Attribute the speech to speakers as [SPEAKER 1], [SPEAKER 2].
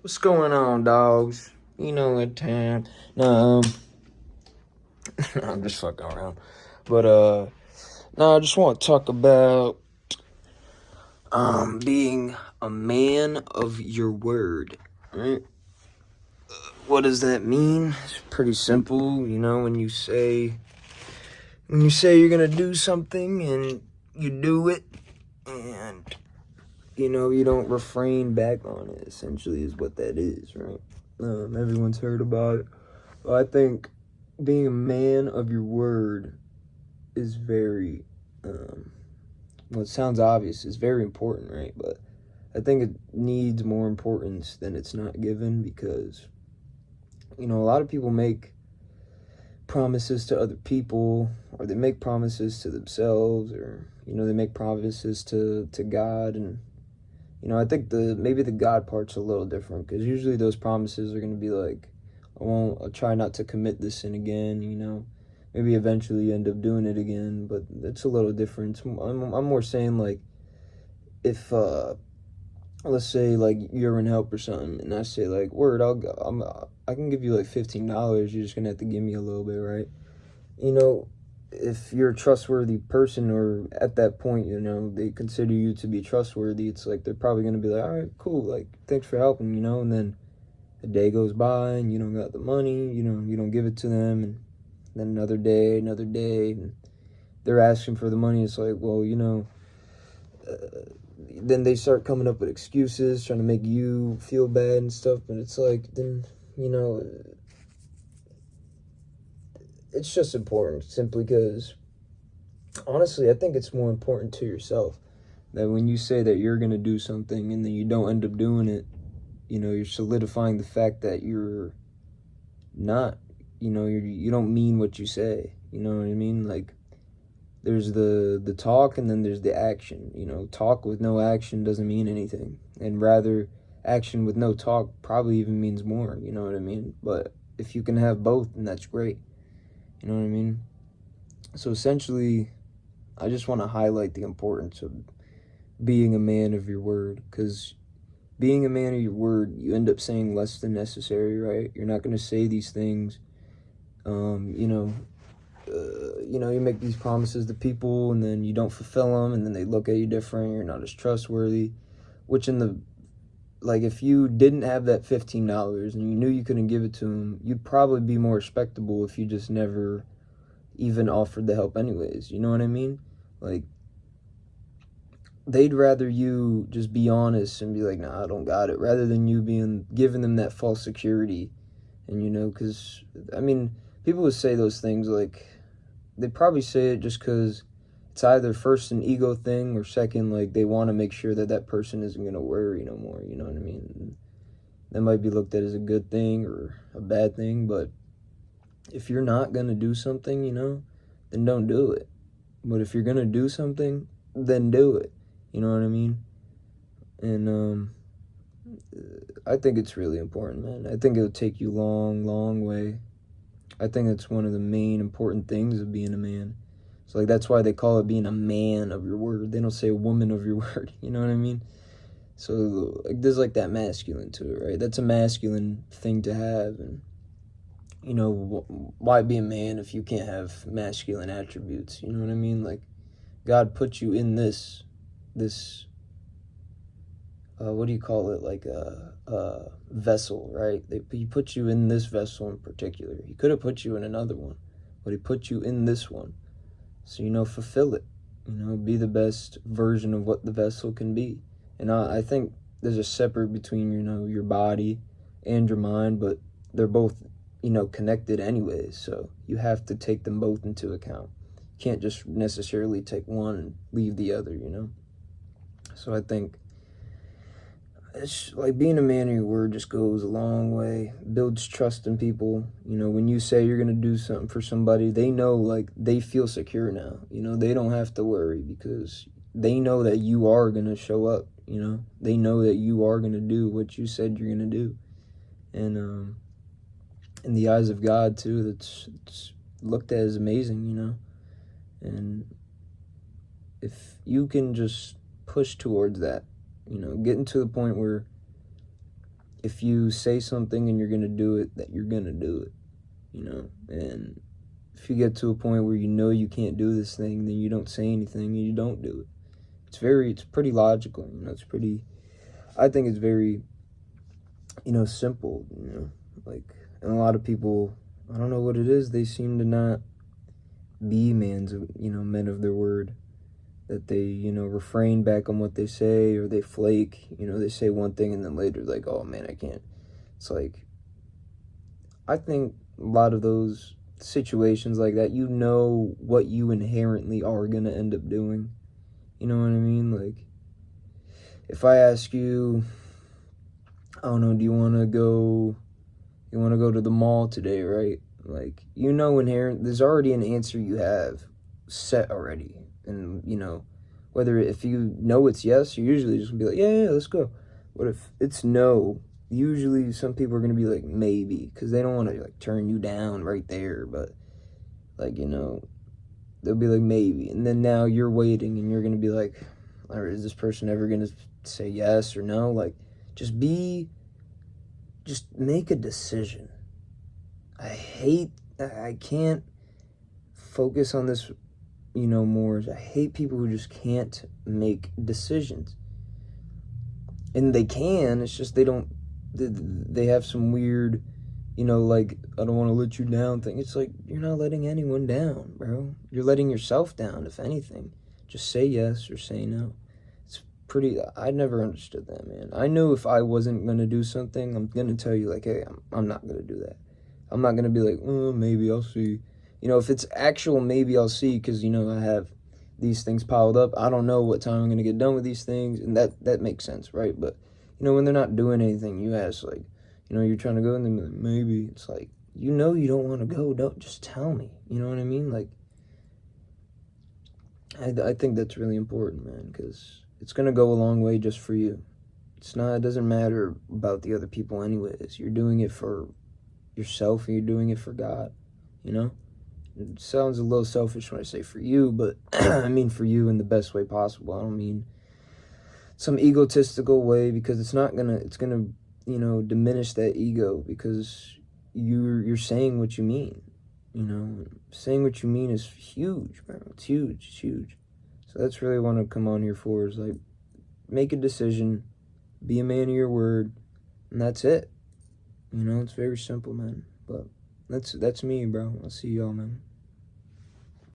[SPEAKER 1] What's going on, dogs? You know what time? No, I'm just fucking around. But no, I just want to talk about being a man of your word. Right? What does that mean? It's pretty simple. When you say you're gonna do something and you do it, and you don't refrain back on it. Essentially, is what that is, right? Everyone's heard about it. Well, I think being a man of your word is very, well, it sounds obvious. It's very important, right? But I think it needs more importance than it's not given because, a lot of people make promises to other people, or they make promises to themselves, or, they make promises to God. And, I think maybe the God part's a little different because usually those promises are going to be like, I'll try not to commit this sin again. Maybe eventually end up doing it again, but it's a little different. I'm more saying like if let's say like you're in help or something, and I say like, word, I can give you like $15. You're just gonna have to give me a little bit, right? You know, if you're a trustworthy person, or at that point, they consider you to be trustworthy, it's like they're probably gonna be like, all right, cool, like thanks for helping, and then a day goes by and you don't got the money, you don't give it to them, and then another day, and they're asking for the money. It's like, well, uh, then they start coming up with excuses, trying to make you feel bad and stuff. But it's like, then, you know, it's just important simply because, honestly, I think it's more important to yourself that when you say that you're going to do something and then you don't end up doing it, you're solidifying the fact that you're not, you don't mean what you say. You know what I mean? Like, there's the talk and then there's the action. Talk with no action doesn't mean anything, and rather action with no talk probably even means more. You know what I mean? But if you can have both, then that's great. You know what I mean? So essentially, I just want to highlight the importance of being a man of your word, because being a man of your word, you end up saying less than necessary, right? You're not going to say these things, um, you know, you make these promises to people and then you don't fulfill them, and then they look at you different. You're not as trustworthy. Which like, if you didn't have that $15 and you knew you couldn't give it to them, you'd probably be more respectable if you just never even offered the help anyways. You know what I mean? Like, they'd rather you just be honest and be like, nah, I don't got it, rather than you giving them that false security. And, because, I mean, people would say those things like, they probably say it just because it's either first an ego thing, or second, like, they want to make sure that that person isn't going to worry no more. You know what I mean? That might be looked at as a good thing or a bad thing, but if you're not going to do something, then don't do it. But if you're going to do something, then do it. You know what I mean? And I think it's really important, man. I think it'll take you long, long way. I think it's one of the main important things of being a man. So, like, that's why they call it being a man of your word. They don't say a woman of your word. You know what I mean? So, like, there's, like, that masculine to it, right? That's a masculine thing to have. And, why be a man if you can't have masculine attributes? You know what I mean? Like, God put you in this, what do you call it? Like a vessel, right? He put you in this vessel in particular. He could have put you in another one, but he put you in this one. So, fulfill it. Be the best version of what the vessel can be. And I think there's a separate between, your body and your mind, but they're both, connected anyways. So you have to take them both into account. You can't just necessarily take one and leave the other. So I think it's like being a man of your word just goes a long way, builds trust in people. When you say you're going to do something for somebody, they know, like, they feel secure now. They don't have to worry because they know that you are going to show up. They know that you are going to do what you said you're going to do. And in the eyes of God, too, it's looked at as amazing. And if you can just push towards that, getting to the point where if you say something and you're going to do it, that you're going to do it, you know? And if you get to a point where you know you can't do this thing, then you don't say anything and you don't do it. It's pretty logical, you know? I think it's very, you know, simple, you know? Like, and a lot of people, I don't know what it is, they seem to not be men of their word. That they, you know, refrain back on what they say, or they flake, you know, they say one thing and then later like, oh man, I can't. It's like, I think a lot of those situations like that, you know what you inherently are going to end up doing. You know what I mean? Like, if I ask you, I don't know, you want to go to the mall today, right? Like, you know, there's already an answer you have set already. And, you know, if you know it's yes, you're usually just gonna be like, yeah, let's go. What if it's no? Usually some people are gonna be like, maybe, because they don't want to like turn you down right there. But, like, you know, they'll be like, maybe. And then now you're waiting and you're gonna be like, all right, is this person ever gonna say yes or no? Like, just make a decision. I can't focus on this, you know, more. I hate people who just can't make decisions. And they can, it's just they have some weird, you know, like, I don't want to let you down thing. It's like, you're not letting anyone down, bro. You're letting yourself down, if anything. Just say yes or say no. I never understood that, man. I knew if I wasn't going to do something, I'm going to tell you, like, hey, I'm not going to do that. I'm not going to be like, maybe I'll see. You know, if it's actual maybe I'll see, because, you know, I have these things piled up. I don't know what time I'm going to get done with these things, and that makes sense, right? But, you know, when they're not doing anything, you ask, like, you know, you're trying to go, and then like, maybe. It's like, you know you don't want to go. Don't just tell me. You know what I mean? Like, I think that's really important, man, because it's going to go a long way just for you. It doesn't matter about the other people anyways. You're doing it for yourself and you're doing it for God, you know? It sounds a little selfish when I say for you, but I mean for you in the best way possible. I don't mean some egotistical way, because it's gonna, you know, diminish that ego, because you're saying what you mean, you know? Saying what you mean is huge, bro. It's huge. So that's really what I want to come on here for, is like, make a decision, be a man of your word, and that's it. You know, it's very simple, man. But that's me, bro. I'll see y'all, man.